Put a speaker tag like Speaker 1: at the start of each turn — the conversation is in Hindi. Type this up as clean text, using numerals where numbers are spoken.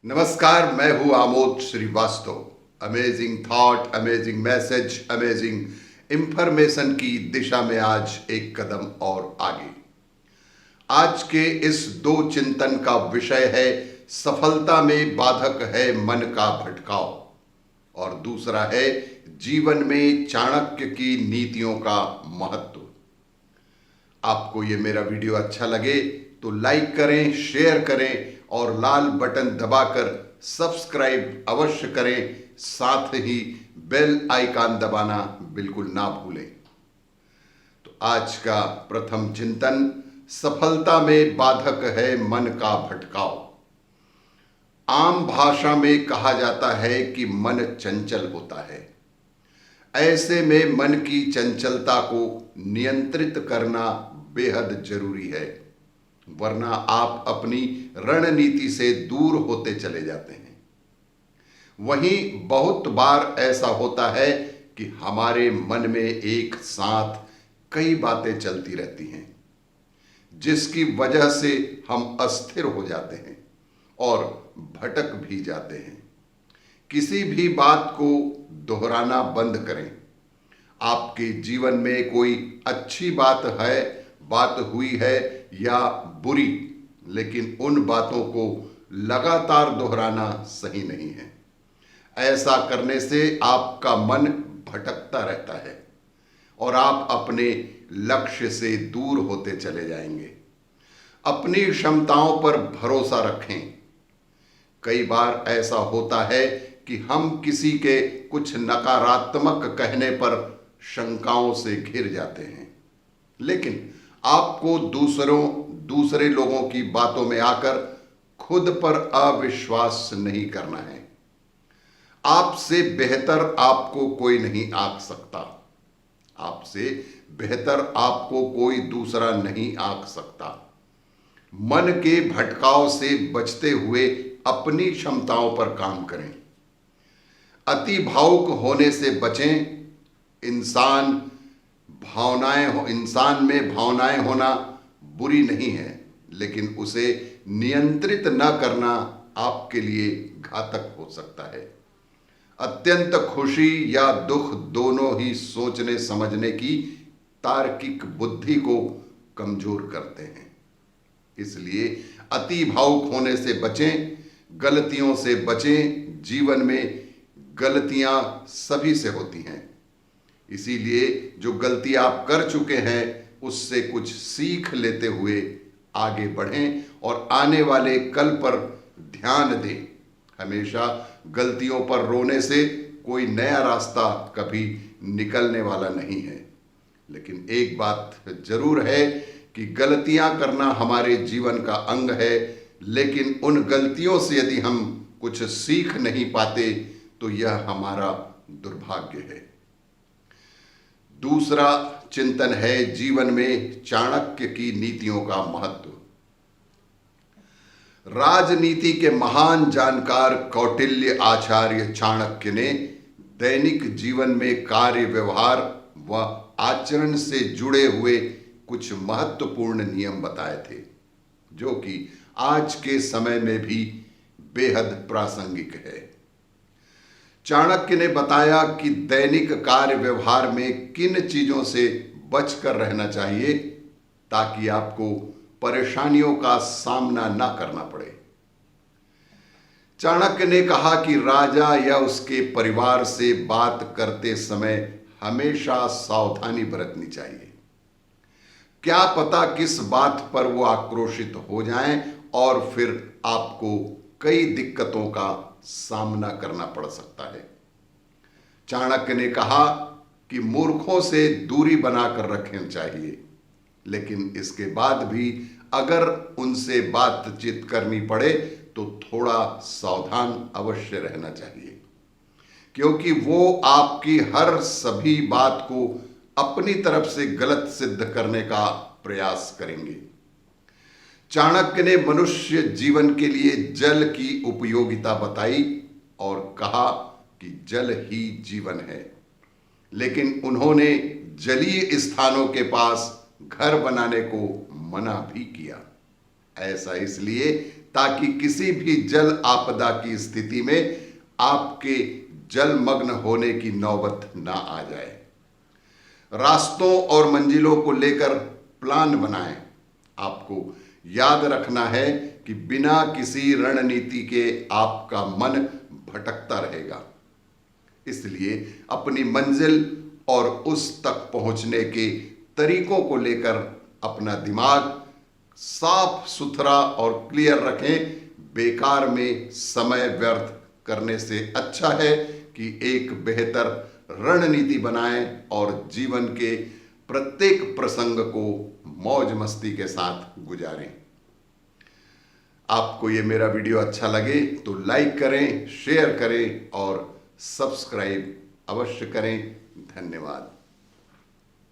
Speaker 1: नमस्कार, मैं हूं Amod Shrivastava. Amazing thought, amazing message, amazing information की दिशा में आज एक कदम और आगे। आज के इस दो चिंतन का विषय है सफलता में बाधक है मन का भटकाव, और दूसरा है जीवन में चाणक्य की नीतियों का महत्व। आपको ये मेरा वीडियो अच्छा लगे तो लाइक करें, शेयर करें और लाल बटन दबाकर सब्सक्राइब अवश्य करें। साथ ही बेल आइकन दबाना बिल्कुल ना भूलें। तो आज का प्रथम चिंतन, सफलता में बाधक है मन का भटकाव। आम भाषा में कहा जाता है कि मन चंचल होता है। ऐसे में मन की चंचलता को नियंत्रित करना बेहद जरूरी है, वरना आप अपनी रणनीति से दूर होते चले जाते हैं। वहीं बहुत बार ऐसा होता है कि हमारे मन में एक साथ कई बातें चलती रहती हैं, जिसकी वजह से हम अस्थिर हो जाते हैं और भटक भी जाते हैं। किसी भी बात को दोहराना बंद करें। आपके जीवन में कोई अच्छी बात हुई है या बुरी, लेकिन उन बातों को लगातार दोहराना सही नहीं है। ऐसा करने से आपका मन भटकता रहता है और आप अपने लक्ष्य से दूर होते चले जाएंगे। अपनी क्षमताओं पर भरोसा रखें। कई बार ऐसा होता है कि हम किसी के कुछ नकारात्मक कहने पर शंकाओं से घिर जाते हैं, लेकिन आपको दूसरे लोगों की बातों में आकर खुद पर अविश्वास नहीं करना है। आपसे बेहतर आपको कोई नहीं आंक सकता। आपसे बेहतर आपको कोई दूसरा नहीं आंक सकता। मन के भटकाव से बचते हुए अपनी क्षमताओं पर काम करें। अति भावुक होने से बचें। इंसान में भावनाएं होना बुरी नहीं है, लेकिन उसे नियंत्रित न करना आपके लिए घातक हो सकता है। अत्यंत खुशी या दुख दोनों ही सोचने समझने की तार्किक बुद्धि को कमजोर करते हैं। इसलिए अति भावुक होने से बचें, गलतियों से बचें। जीवन में गलतियां सभी से होती हैं, इसीलिए जो गलती आप कर चुके हैं उससे कुछ सीख लेते हुए आगे बढ़ें और आने वाले कल पर ध्यान दें। हमेशा गलतियों पर रोने से कोई नया रास्ता कभी निकलने वाला नहीं है। लेकिन एक बात जरूर है कि गलतियां करना हमारे जीवन का अंग है, लेकिन उन गलतियों से यदि हम कुछ सीख नहीं पाते तो यह हमारा दुर्भाग्य है। दूसरा चिंतन है जीवन में चाणक्य की नीतियों का महत्व। राजनीति के महान जानकार कौटिल्य आचार्य चाणक्य ने दैनिक जीवन में कार्य व्यवहार व आचरण से जुड़े हुए कुछ महत्वपूर्ण नियम बताए थे, जो कि आज के समय में भी बेहद प्रासंगिक है। चाणक्य ने बताया कि दैनिक कार्य व्यवहार में किन चीजों से बचकर रहना चाहिए ताकि आपको परेशानियों का सामना ना करना पड़े। चाणक्य ने कहा कि राजा या उसके परिवार से बात करते समय हमेशा सावधानी बरतनी चाहिए। क्या पता किस बात पर वो आक्रोशित हो जाएं और फिर आपको कई दिक्कतों का सामना करना पड़ सकता है। चाणक्य ने कहा कि मूर्खों से दूरी बनाकर रखनी चाहिए, लेकिन इसके बाद भी अगर उनसे बातचीत करनी पड़े तो थोड़ा सावधान अवश्य रहना चाहिए, क्योंकि वो आपकी हर सभी बात को अपनी तरफ से गलत सिद्ध करने का प्रयास करेंगे। चाणक्य ने मनुष्य जीवन के लिए जल की उपयोगिता बताई और कहा कि जल ही जीवन है, लेकिन उन्होंने जलीय स्थानों के पास घर बनाने को मना भी किया। ऐसा इसलिए ताकि किसी भी जल आपदा की स्थिति में आपके जलमग्न होने की नौबत ना आ जाए। रास्तों और मंजिलों को लेकर प्लान बनाएं। आपको याद रखना है कि बिना किसी रणनीति के आपका मन भटकता रहेगा, इसलिए अपनी मंजिल और उस तक पहुंचने के तरीकों को लेकर अपना दिमाग साफ सुथरा और क्लियर रखें। बेकार में समय व्यर्थ करने से अच्छा है कि एक बेहतर रणनीति बनाएं और जीवन के प्रत्येक प्रसंग को मौज मस्ती के साथ गुजारें। आपको ये मेरा वीडियो अच्छा लगे तो लाइक करें, शेयर करें और सब्सक्राइब अवश्य करें। धन्यवाद।